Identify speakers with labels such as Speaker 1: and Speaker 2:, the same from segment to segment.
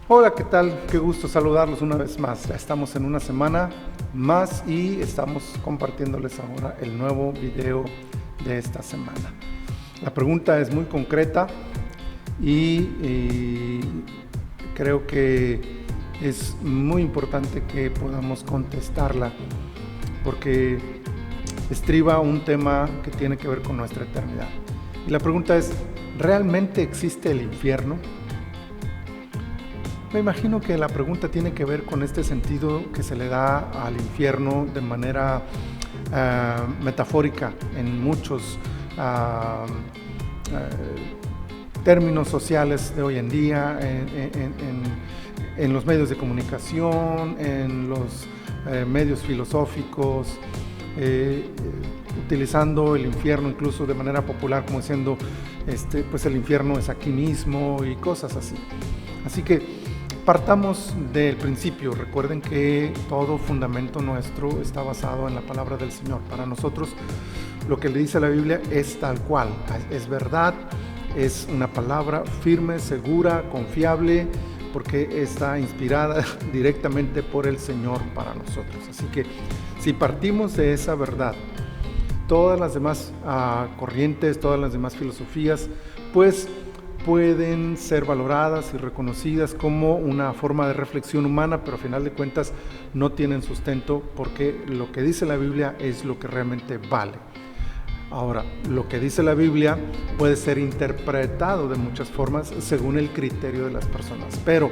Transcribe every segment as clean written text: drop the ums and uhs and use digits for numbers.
Speaker 1: Hola, ¿qué tal? Qué gusto saludarlos una vez más. Ya estamos en una semana más y estamos compartiéndoles ahora el nuevo video de esta semana. La pregunta es muy concreta y creo que es muy importante que podamos contestarla porque estriba un tema que tiene que ver con nuestra eternidad. Y la pregunta es, ¿realmente existe el infierno? Me imagino que la pregunta tiene que ver con este sentido que se le da al infierno de manera metafórica en muchos términos sociales de hoy en día, en los medios de comunicación, en los medios filosóficos, utilizando el infierno incluso de manera popular como diciendo pues el infierno es aquí mismo y cosas así. Así que partamos del principio. Recuerden que todo fundamento nuestro está basado en la palabra del Señor. Para nosotros lo que le dice la Biblia es tal cual, es verdad, es una palabra firme, segura, confiable, porque está inspirada directamente por el Señor para nosotros. Así que si partimos de esa verdad, todas las demás corrientes, todas las demás filosofías, pues pueden ser valoradas y reconocidas como una forma de reflexión humana, pero a final de cuentas no tienen sustento porque lo que dice la Biblia es lo que realmente vale. Ahora, lo que dice la Biblia puede ser interpretado de muchas formas según el criterio de las personas, pero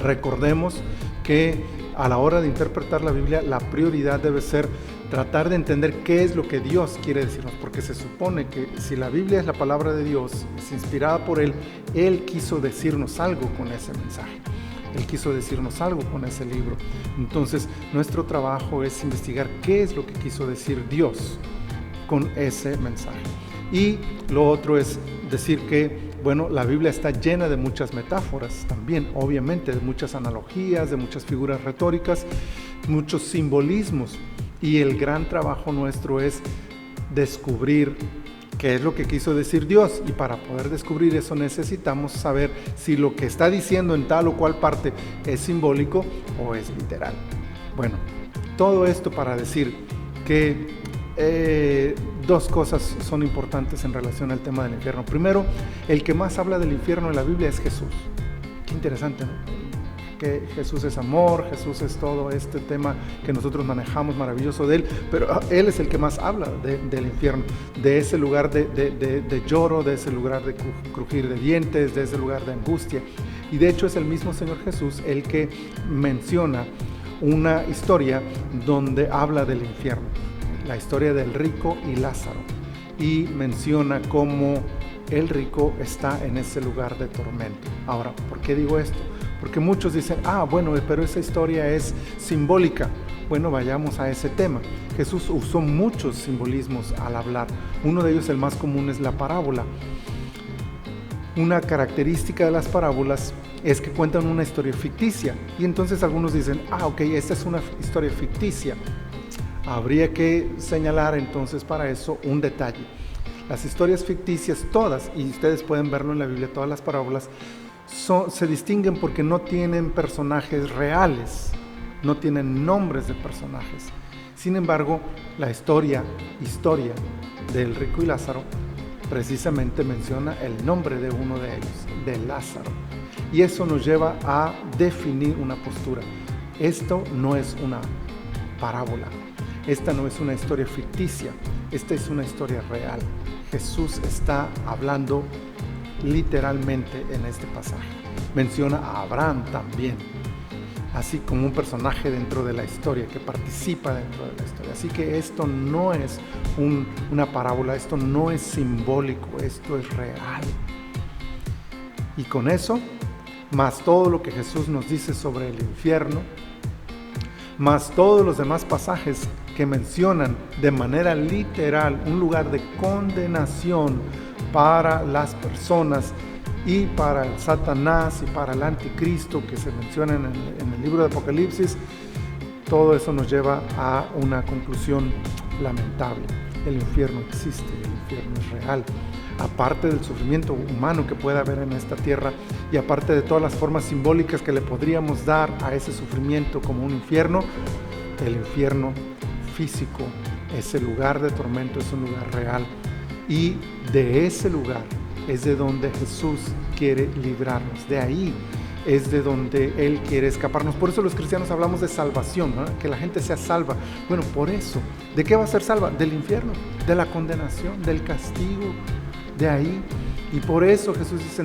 Speaker 1: recordemos que a la hora de interpretar la Biblia, la prioridad debe ser tratar de entender qué es lo que Dios quiere decirnos, porque se supone que si la Biblia es la palabra de Dios, es inspirada por Él, Él quiso decirnos algo con ese mensaje. Él quiso decirnos algo con ese libro. Entonces, nuestro trabajo es investigar qué es lo que quiso decir Dios con ese mensaje. Y lo otro es decir que bueno, la Biblia está llena de muchas metáforas también, obviamente, de muchas analogías, de muchas figuras retóricas, muchos simbolismos. Y el gran trabajo nuestro es descubrir qué es lo que quiso decir Dios. Y para poder descubrir eso necesitamos saber si lo que está diciendo en tal o cual parte es simbólico o es literal. Bueno, todo esto para decir que dos cosas son importantes en relación al tema del infierno. Primero, el que más habla del infierno en la Biblia es Jesús. Qué interesante, ¿no? Que Jesús es amor, Jesús es todo este tema que nosotros manejamos maravilloso de Él, pero Él es el que más habla del infierno, de ese lugar de lloro, de ese lugar de crujir de dientes, de ese lugar de angustia. Y de hecho es el mismo Señor Jesús el que menciona una historia donde habla del infierno, la historia del rico y Lázaro, y menciona cómo el rico está en ese lugar de tormento. Ahora, ¿por qué digo esto? Porque muchos dicen, bueno, pero esa historia es simbólica. Bueno, vayamos a ese tema. Jesús usó muchos simbolismos al hablar. Uno de ellos, el más común, es la parábola. Una característica de las parábolas es que cuentan una historia ficticia. Y entonces algunos dicen, ok, esta es una historia ficticia. Habría que señalar entonces para eso un detalle. Las historias ficticias todas, y ustedes pueden verlo en la Biblia, todas las parábolas, se distinguen porque no tienen personajes reales, no tienen nombres de personajes. Sin embargo, la historia del rico y Lázaro precisamente menciona el nombre de uno de ellos, de Lázaro. Y eso nos lleva a definir una postura. Esto no es una parábola. Esta no es una historia ficticia, esta es una historia real. Jesús está hablando literalmente en este pasaje. Menciona a Abraham también, así como un personaje dentro de la historia, que participa dentro de la historia. Así que esto no es una parábola, esto no es simbólico, esto es real. Y con eso, más todo lo que Jesús nos dice sobre el infierno, más todos los demás pasajes que mencionan de manera literal un lugar de condenación para las personas y para el Satanás y para el anticristo que se menciona en el libro de Apocalipsis, todo eso nos lleva a una conclusión lamentable. El infierno existe, el infierno es real. aparte del sufrimiento humano que pueda haber en esta tierra y aparte de todas las formas simbólicas que le podríamos dar a ese sufrimiento como un infierno, el infierno físico, ese lugar de tormento es un lugar real, y de ese lugar es de donde Jesús quiere librarnos, de ahí es de donde Él quiere escaparnos. Por eso los cristianos hablamos de salvación, ¿no? Que la gente sea salva. Bueno, por eso, ¿de qué va a ser salva? Del infierno, de la condenación, del castigo, de ahí. Y por eso Jesús dice,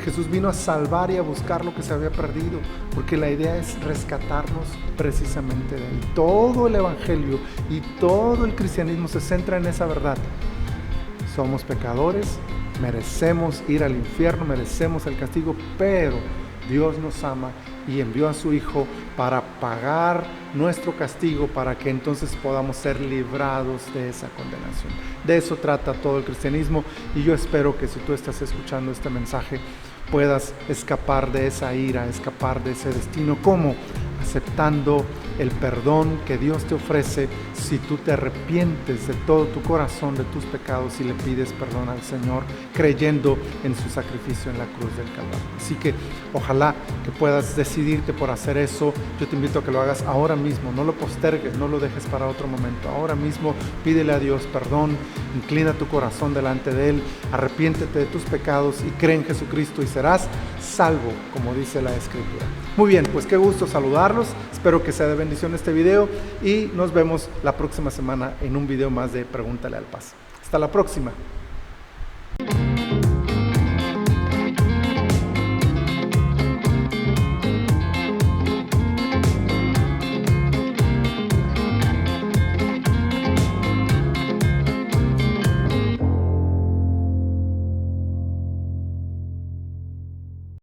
Speaker 1: Jesús vino a salvar y a buscar lo que se había perdido, porque la idea es rescatarnos precisamente de ahí. Todo el evangelio y todo el cristianismo se centra en esa verdad. Somos pecadores, merecemos ir al infierno, merecemos el castigo, pero Dios nos ama y envió a su Hijo para pagar nuestro castigo, para que entonces podamos ser librados de esa condenación. De eso trata todo el cristianismo, y yo espero que si tú estás escuchando este mensaje puedas escapar de esa ira, escapar de ese destino. ¿Cómo? Aceptando el perdón que Dios te ofrece si tú te arrepientes de todo tu corazón de tus pecados y le pides perdón al Señor, creyendo en su sacrificio en la cruz del Calvario. Así que ojalá que puedas decidirte por hacer eso. Yo te invito a que lo hagas ahora mismo, no lo postergues, no lo dejes para otro momento. Ahora mismo pídele a Dios perdón, inclina tu corazón delante de Él, arrepiéntete de tus pecados y cree en Jesucristo y serás salvo, como dice la Escritura. Muy bien, pues qué gusto saludarlos, espero que sea de bendición este video y nos vemos la próxima semana en un video más de Pregúntale al Paz. Hasta la próxima.